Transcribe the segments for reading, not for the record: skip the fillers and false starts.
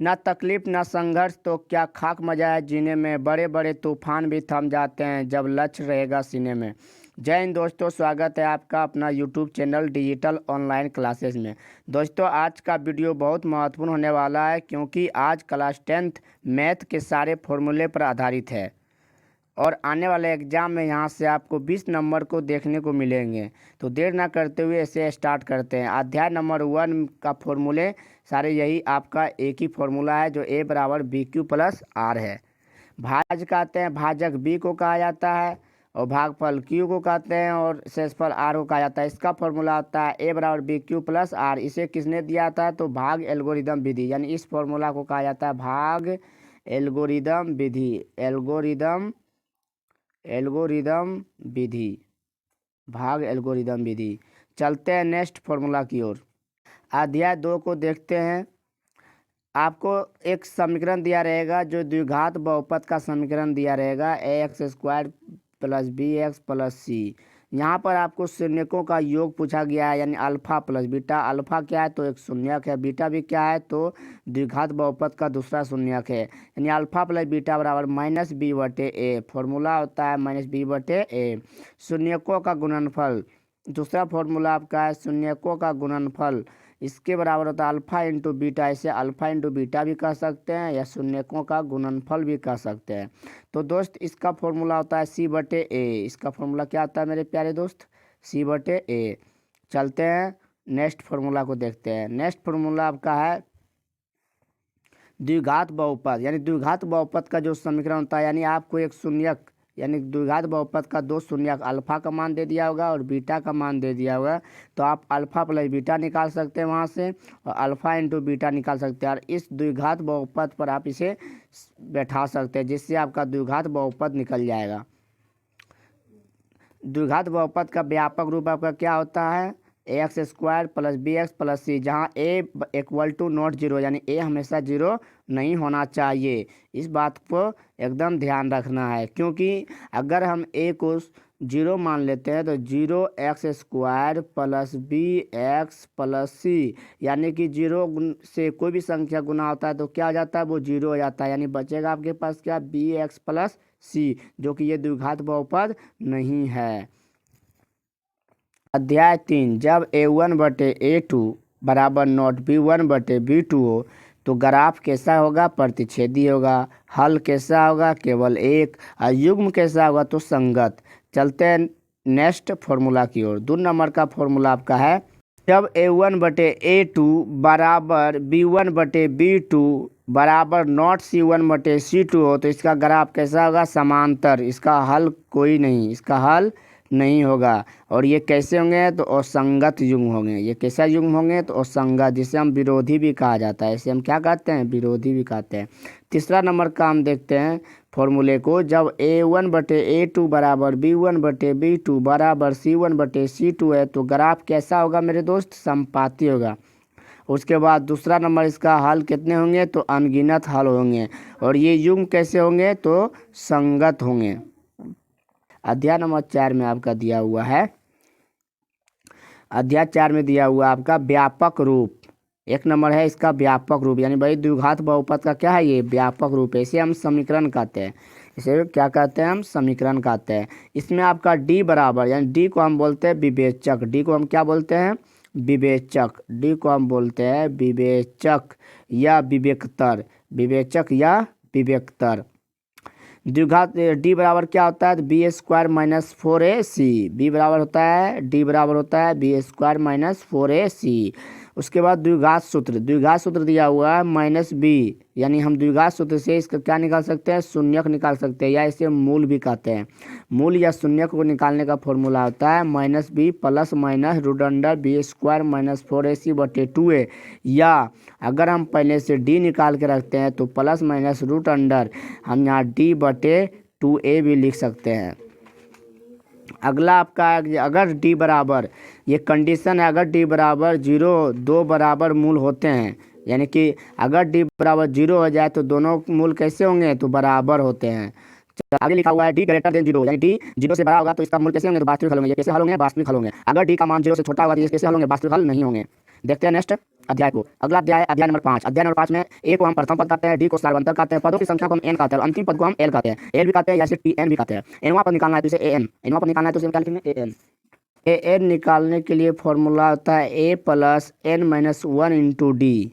ना तकलीफ ना संघर्ष तो क्या खाक मजा है जीने में। बड़े बड़े तूफान भी थम जाते हैं जब लक्ष्य रहेगा सीने में। जय हिंद दोस्तों, स्वागत है आपका अपना YouTube channel digital online classes में। दोस्तों, आज का वीडियो बहुत महत्वपूर्ण होने वाला है क्योंकि आज क्लास 10th मैथ के सारे फॉर्मूले पर आधारित है और आने वाले एग्ज़ाम में यहाँ से आपको 20 नंबर को देखने को मिलेंगे। तो देर ना करते हुए इसे स्टार्ट करते हैं। अध्याय नंबर 1 का फॉर्मूले सारे यही आपका एक ही फॉर्मूला है जो a बराबर बी क्यू प्लस आर है। भाज कहते हैं, भाजक b को कहा जाता है और भागफल q को कहते हैं और शेषफल r को कहा जाता है। इसका फॉर्मूला होता है a बराबर बी क्यू प्लस आर। इसे किसने दिया था? तो भाग एल्गोरिदम विधि, यानी इस फॉर्मूला को कहा जाता है भाग एल्गोरिदम विधि। एल्गोरिदम विधि, भाग एल्गोरिदम विधि। चलते हैं नेक्स्ट फॉर्मूला की ओर। अध्याय 2 को देखते हैं। आपको एक समीकरण दिया रहेगा जो द्विघात बहुपद का समीकरण दिया रहेगा ax² + bx + c। यहाँ पर आपको शून्यकों का योग पूछा गया है, यानी अल्फा प्लस बीटा। अल्फा क्या है? तो एक शून्यक है। बीटा भी क्या है? तो द्विघात बहुपद का दूसरा शून्यक है, यानी अल्फा प्लस बीटा बराबर -b/a। फॉर्मूला होता है -b/a। शून्यकों का गुणनफल, दूसरा फॉर्मूला आपका है शून्यकों का गुणनफल। इसके बराबर होता है अल्फा इंटू बीटा। इसे अल्फा इंटू बीटा भी कह सकते हैं या शून्यकों का गुणनफल भी कह सकते हैं। तो दोस्त, इसका फॉर्मूला होता है c/a। इसका फॉर्मूला क्या होता है मेरे प्यारे दोस्त? c/a। चलते हैं नेक्स्ट फॉर्मूला को देखते हैं। नेक्स्ट फॉर्मूला आपका है द्विघात बहुपद, यानी द्विघात बहुपद का जो समीकरण होता है, यानी आपको एक शून्यक, यानी द्विघात बहुपद का दो शून्यक अल्फा का मान दे दिया होगा और बीटा का मान दे दिया होगा। तो आप अल्फा प्लस बीटा निकाल सकते हैं वहाँ से और अल्फा इंटू बीटा निकाल सकते हैं और इस द्विघात बहुपद पर आप इसे बैठा सकते हैं, जिससे आपका द्विघात बहुपद निकल जाएगा। द्विघात बहुपद का व्यापक रूप आपका क्या होता है? ax² + bx + c, जहाँ a = नॉट 0, यानी a हमेशा 0 नहीं होना चाहिए। इस बात को एकदम ध्यान रखना है, क्योंकि अगर हम a को 0 मान लेते हैं तो 0x² + bx + c, यानी कि 0 से कोई भी संख्या गुना होता है तो क्या हो जाता है? वो 0 हो जाता है, यानी बचेगा आपके पास क्या? bx + c, जो कि ये द्विघात बहुपद नहीं है। अध्याय 3, जब a1/a2 बराबर नॉट b1/b2 हो तो ग्राफ कैसा होगा? प्रतिच्छेदी होगा। हल कैसा होगा? केवल एक। और युग्म कैसा होगा? तो संगत। चलते हैं नेक्स्ट फॉर्मूला की ओर। 2 नंबर का फॉर्मूला आपका है, जब a1/a2 बराबर b1/b2 बराबर नॉट c1/c2 हो तो इसका ग्राफ कैसा होगा? समांतर। इसका हल कोई नहीं, इसका हल नहीं होगा। और ये कैसे होंगे? तो असंगत युग्म होंगे। ये कैसा युग्म होंगे? तो असंगत, जिसे हम विरोधी भी कहा जाता है। इसे हम क्या कहते हैं? विरोधी भी कहते हैं। तीसरा नंबर का हम देखते हैं फॉर्मूले को, जब a1/a2 बराबर b1/b2 बराबर c1/c2 है तो ग्राफ कैसा होगा मेरे दोस्त? समपाती होगा। उसके बाद दूसरा नंबर, इसका हल कितने होंगे? तो अनगिनत हल होंगे। और ये युग्म कैसे होंगे? तो संगत होंगे। अध्याय नंबर 4 में आपका दिया हुआ है, अध्याय 4 में दिया हुआ आपका व्यापक रूप। 1 नंबर है इसका व्यापक रूप, यानी भाई द्विघात बहुपद का क्या है? ये व्यापक रूप है। इसे हम समीकरण कहते हैं। इसे क्या कहते हैं? हम समीकरण कहते हैं। इसमें आपका d बराबर, यानी d को हम बोलते हैं विवेचक। d को हम क्या बोलते हैं? विवेचक। d को हम बोलते हैं विवेचक या विवेकतर। विवेचक या विवेकतर। द्विघात d बराबर क्या होता है? b² - 4ac। b बराबर होता है, d बराबर होता है b² - 4ac। उसके बाद द्विघात सूत्र, द्विघात सूत्र दिया हुआ है -b, यानी हम द्विघात सूत्र से इसका क्या निकाल सकते हैं? शून्यक निकाल सकते हैं, या इसे मूल भी कहते हैं। मूल या शून्यक को निकालने का फॉर्मूला होता है -b + -√b² - 4ac/2a, या अगर हम पहले से d निकाल के रखते हैं तो +- हम यहाँ d/2a भी लिख सकते हैं। अगला आपका, अगर d बराबर, ये कंडीशन है, अगर d बराबर 0 दो बराबर मूल होते हैं, यानी कि अगर d बराबर 0 हो जाए तो दोनों मूल कैसे होंगे? तो बराबर होते हैं। आगे लिखा हुआ है d > 0, यानी d 0 से बड़ा होगा तो इसका मूल कैसे होंगे? तो वास्तविक हल होंगे। ये कैसे हल होंगे? वास्तविक हल होंगे। अगर d का मान 0 से छोटा होगा तो ये कैसे हल होंगे? वास्तविक हल नहीं होंगे। देखते हैं नेक्स्ट। अध्याय को। अगला अध्याय अध्याय नंबर 5। अध्याय नंबर 5 में ए को हम प्रथम पद कहते हैं, डी को सार्वंतक कहते हैं, पदों की संख्या को हम एन कहते हैं और अंतिम पद को हम एल कहते हैं। एल भी कहते हैं या सिर्फ एन भी कहते हैं। एनवा पद निकालना है तो इसे एन, एनवा पद निकालना है तो इसे क्या लिखेंगे, एन। ए एन निकालने के लिए फॉर्मूला होता है A plus N minus one into D.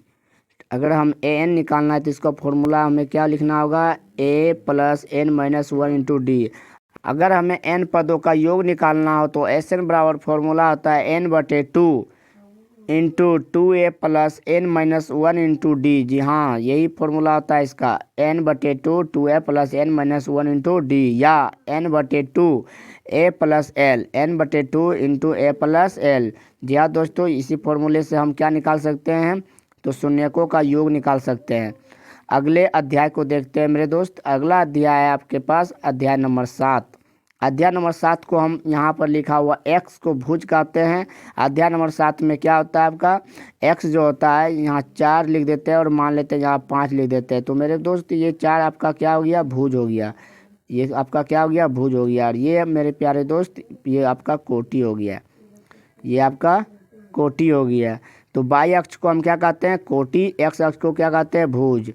अगर हम ए एन निकालना है तो इसका फॉर्मूला हमें क्या लिखना होगा, A plus N minus one into D. अगर हमें एन पदों का योग निकालना हो तो एस एन बराबर फॉर्मूला होता है एन बटे two into two A plus N minus one into D. जी हाँ, यही फॉर्मूला होता है इसका, एन बटे two A plus N minus one into D, या एन बटे two A plus L, N बटे two into A plus L. जी हाँ दोस्तों, इसी फॉर्मूले से हम क्या निकाल सकते हैं, तो शून्यकों का योग निकाल सकते हैं। अगले अध्याय को देखते हैं मेरे दोस्त। अगला अध्याय है आपके पास अध्याय नंबर 7। अध्याय नंबर 7 को हम यहाँ पर लिखा हुआ x को भुज कहते हैं। अध्याय नंबर 7 में क्या होता है आपका, x जो होता है यहाँ 4 लिख देते हैं और मान लेते हैं यहाँ 5 लिख देते हैं। तो मेरे दोस्त ये 4 आपका क्या हो गया, भुज हो गया। ये आपका क्या हो गया, भुज हो गया। और ये मेरे प्यारे दोस्त ये आपका कोटि हो गया, ये आपका कोटि हो गया। तो बाई अक्ष को हम क्या कहते हैं, कोटि, एक्स अक्ष को क्या कहते हैं, भुज।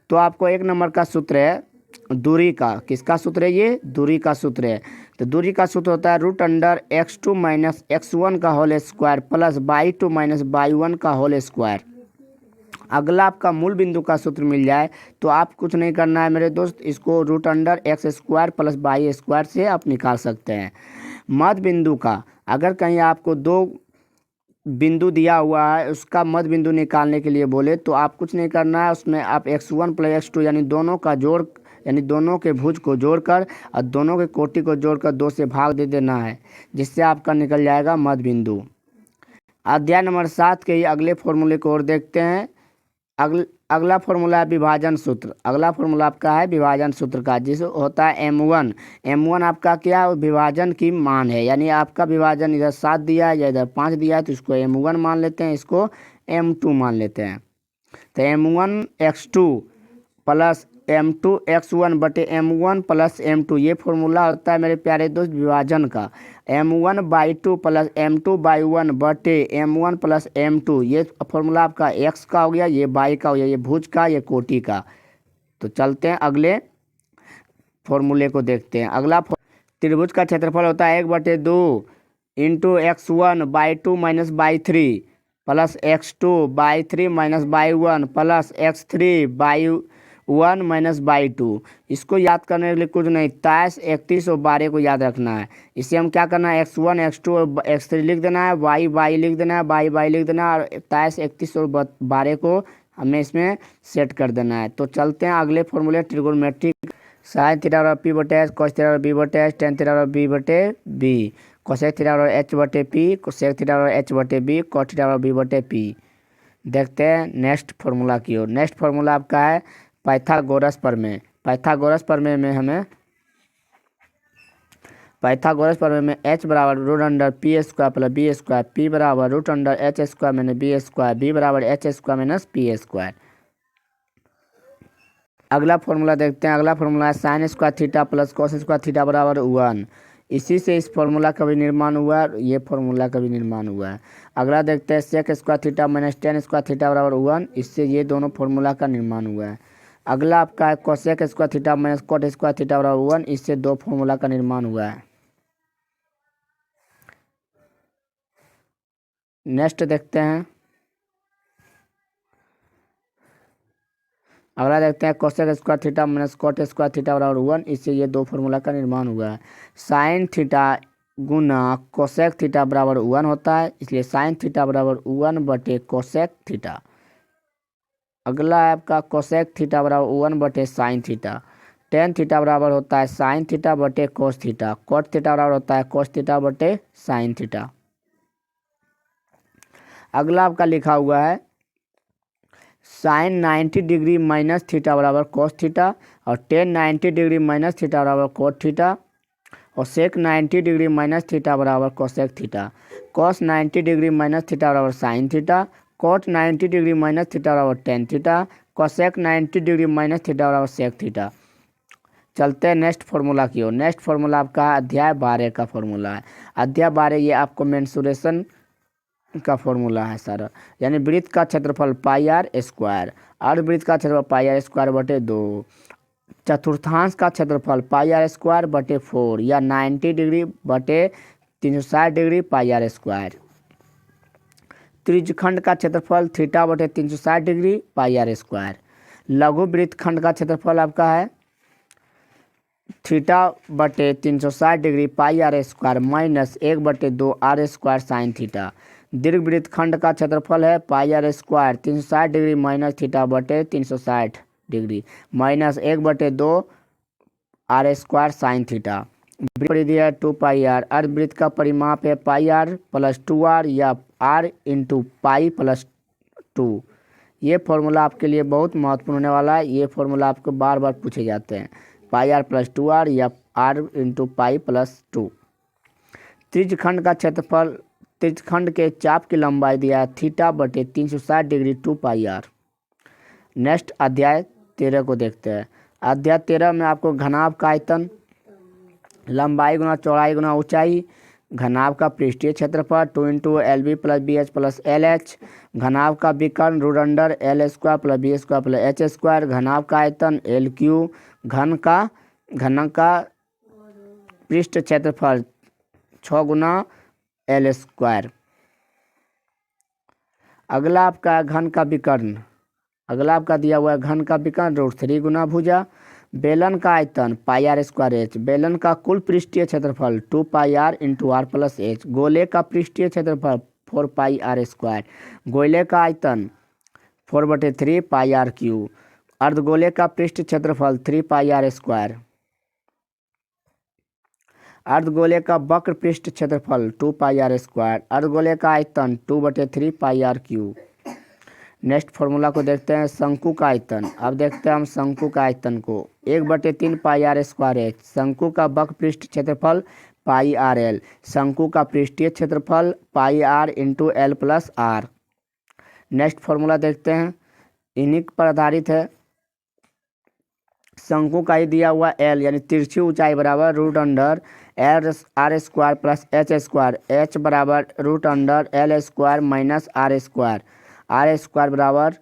तो आपको 1 नंबर का सूत्र है दूरी का, किसका सूत्र है, ये दूरी का सूत्र है। तो दूरी का सूत्र होता है root under x2 minus x1 का whole square plus y two minus y one का होल स्क्वायर। अगला आपका मूल बिंदु का सूत्र मिल जाए तो आप कुछ नहीं करना है मेरे दोस्त, इसको root under x square plus y square से आप निकाल सकते हैं। मध्य बिंदु का, अगर कहीं आपको 2 बिंदु दिया हुआ है उसका मध्य बिंदु निकालने के लिए बोले तो आप कुछ नहीं करना है, उसमें आप x1 प्लस x2 यानी दोनों का जोड़, यानी दोनों के भुज को जोड़कर और दोनों के कोटि को जोड़कर 2 से भाग दे देना है, जिससे आपका निकल जाएगा मध्य बिंदु। अध्याय नंबर 7 के ही अगले फॉर्मूले को और देखते हैं। अगला फॉर्मूला है विभाजन सूत्र। अगला फॉर्मूला आपका है विभाजन सूत्र का, जिस होता है m1। m1 आपका क्या, विभाजन की मान है, यानी आपका विभाजन इधर 7 दिया है या इधर 5 दिया है तो इसको m1 मान लेते हैं, इसको m2 मान लेते हैं। तो m1 x2 plus m2 x1 बटे m1 प्लस m2, ये फॉर्मूला होता है मेरे प्यारे दोस्त विभाजन का। m1/2 प्लस m2/1 बटे m1 प्लस m2, ये फॉर्मूला आपका x का हो गया, ये बाई का हो गया, ये भुज का, ये कोटि का। तो चलते हैं अगले फॉर्मूले को देखते हैं। अगला त्रिभुज का क्षेत्रफल होता है 1/2 into x1/2 minus by three plus x2/3 minus y one plus x3/1 minus by two. इसको याद करने के लिए कुछ नहीं, 23, 31 और 12 को याद रखना है। इसे हम क्या करना है, x1, x2 और x3 लिख देना है, बाई लिख देना है, बाई लिख देना है, और 23, 31 और 12 को हमें इसमें सेट कर देना है। तो चलते हैं अगले फॉर्मूले ट्रिगोनोमेट्रिक। साइन थीटा बराबर पी बटे एच, कॉस थीटा बराबर बी बटे एच, टेन थीटा बराबर बी बटे बी, कोसेक थीटा बराबर एच बटे पी, कोसेक थीटा बराबर एच बटे बी, कॉट थीटा बराबर बी बटे पी। देखते हैं नेक्स्ट फार्मूला की ओर। नेक्स्ट फार्मूला आपका है पाइथागोरस प्रमेय। पाइथागोरस प्रमेय में हमें h बराबर root under P square plus B square, P बराबर root under H square minus B square, B बराबर H square minus P square. अगला फॉर्मूला देखते हैं। अगला फॉर्मूला है sine square theta plus cos square theta बराबर 1। इसी से इस फॉर्मूला का भी निर्माण हुआ है, ये फॉर्मूला का भी निर्माण हुआ है। अगला देखते हैं sec square theta minus tan square theta बराबर 1। इससे ये दोनों फॉर्मूला का निर्माण हुआ है। अगला आपका है cosec square theta minus cot square theta बराबर 1। इससे 2 फॉर्मूला का निर्माण हुआ है। नेक्स्ट देखते हैं। अगला देखते हैं cosec square theta minus cot square theta बराबर 1। इससे ये 2 फॉर्मूला का निर्माण हुआ है। साइन थीटा गुना कोसेक थीटा बराबर 1 होता है, इसलिए साइन थीटा बराबर 1 बटे कोसेक थीटा। अगला है आपका कोसेक थीटा बराबर 1 बटे साइन थीटा। टेन थीटा बराबर होता है साइन थीटा बटे कोस थीटा। कॉट थीटा बराबर होता है कोस थीटा बटे साइन थीटा। अगला आपका लिखा हुआ है साइन 90 डिग्री माइनस थीटा बराबर कॉस थीटा, और टेन 90 डिग्री माइनस थीटा बराबर कोट थीटा, और सेक 90 डिग्री माइनस थीटा बराबर cosec theta. Cos 90 degree minus theta बराबर sine theta, cot 90 degree minus theta बराबर tan theta, cosec 90 degree minus theta बराबर sec theta. चलते हैं next formula की ओर। Next formula आपका अध्याय 12 का फार्मूला है। अध्याय 12 ये आपको मेंसुरेशन का फॉर्मूला है सारा, यानी वृत्त का क्षेत्रफल पाई आर स्क्वायर, अर्धवृत्त का क्षेत्रफल पाई आर स्क्वायर बटे 2, चतुर्थांश का क्षेत्रफल पाई आर स्क्वायर बटे 4 या 90 डिग्री बटे 360 डिग्री पाई आर स्क्वायर। त्रिज्यखंड का क्षेत्रफल थीटा बटे 360 डिग्री पाई आर स्क्वायर। लघु वृत्त खंड का क्षेत्रफल आपका है थीटा बटे 360 degree pi R square minus 1/2 R square sine theta. दीर्घ वृत्त खंड का क्षेत्रफल है pi R square 360 degree minus theta बटे 360 degree minus 1/2 R square sine theta. परिधि है 2 पाई आर। अर्धवृत्त का परिमाप है पाई आर प्लस 2r या r इंटू पाई प्लस 2। ये फॉर्मूला आपके लिए बहुत महत्वपूर्ण होने वाला है, ये फॉर्मूला आपको बार बार पूछे जाते हैं, पाई आर प्लस 2r या r इंटू पाई प्लस 2। त्रिज्यखंड का क्षेत्रफल, त्रिज्यखंड के चाप की लंबाई दिया है थीटा बटे 360 डिग्री 2 पाई आर। नेक्स्ट अध्याय 13 को देखते हैं। अध्याय 13 में आपको घनाभ का आयतन, लंबाई गुना चौड़ाई गुना ऊंचाई, घनाभ का पृष्ठीय क्षेत्रफल 2 into L B plus B H plus L H, घनाभ का विकर्ण root under L square plus B square plus H square, घनाभ का आयतन एल क्यू, घन का पृष्ठ क्षेत्रफल 6 गुना एल स्क्वायर। अगला आपका घन का विकर्ण, अगला आपका दिया हुआ है घन का विकर्ण √3 गुना भुजा। बेलन का आयतन पाई आर स्क्वायर एच, बेलन का कुल पृष्ठीय क्षेत्रफल 2 pi R into R plus H, गोले का पृष्ठीय क्षेत्रफल 4 पाई आर स्क्वायर, गोले का आयतन 4/3 पाई आर क्यू, अर्धगोले का पृष्ठ क्षेत्रफल 3 पाई आर स्क्वायर, अर्धगोले का वक्र पृष्ठ क्षेत्रफल 2 पाई आर स्क्वायर, अर्धगोले का आयतन 2/3 पाई आर क्यू। नेक्स्ट फॉर्मूला को देखते हैं, शंकु का आयतन। अब देखते हैं हम शंकु का आयतन को, 1/3 पाई आर स्क्वायर एच, शंकु का वक्र पृष्ठ क्षेत्रफल पाई आर एल, शंकु का पृष्ठीय क्षेत्रफल pi R into L plus R. Next formula देखते हैं, इन्हीं पर आधारित है। शंकु का ही दिया हुआ एल यानी तिरछी ऊंचाई बराबर root under L R square plus H square, H बराबर root under L square minus R square, R square बराबर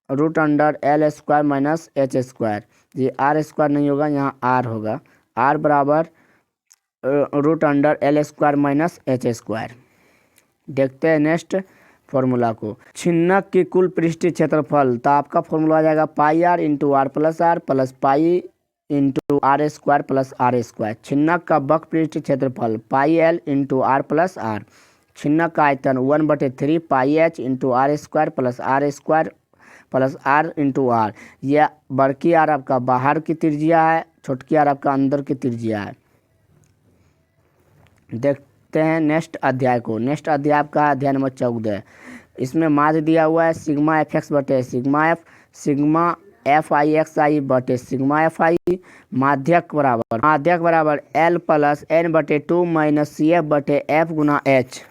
root under L square minus H square. ये आर स्क्वायर नहीं होगा, यहाँ आर होगा, आर बराबर root under L square minus H square. देखते हैं नेक्स्ट फॉर्मूला को, छिन्नक की कुल पृष्ठीय क्षेत्रफल, तो आपका फॉर्मूला आ जाएगा pi R into R plus pi into R square plus R square. छिन्नक का वक्र पृष्ठीय क्षेत्रफल pi L into R plus R, छिन्नक का आयतन 1/3 pi H into R square plus R into R. यह बड़की आर आपका बाहर की त्रिज्या है, छोटकी आर आपका अंदर की त्रिज्या है। देखते हैं नेक्स्ट अध्याय को। नेक्स्ट अध्याय आपका अध्याय नंबर 14। इसमें माध्य दिया हुआ है सिग्मा एफ एक्स बटे sigma F, sigma F I X I बटे सिग्मा एफ आई। माध्यक बराबर एल प्लस एन बटे 2 माइनस सी एफ बटे एफ गुना एच।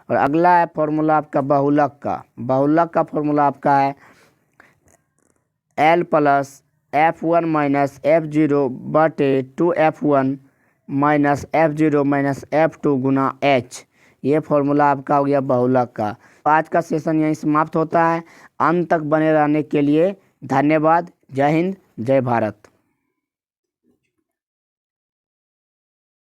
और अगला है फॉर्मूला आपका बहुलक का, बहुलक का फॉर्मूला आपका है L plus F1 minus F0 बटे 2F1 minus F0 minus F2 गुना H। ये फॉर्मूला आपका हो गया बहुलक का। आज का सेशन यहीं समाप्त होता है। अंत तक बने रहने के लिए धन्यवाद। जय हिंद, जय भारत।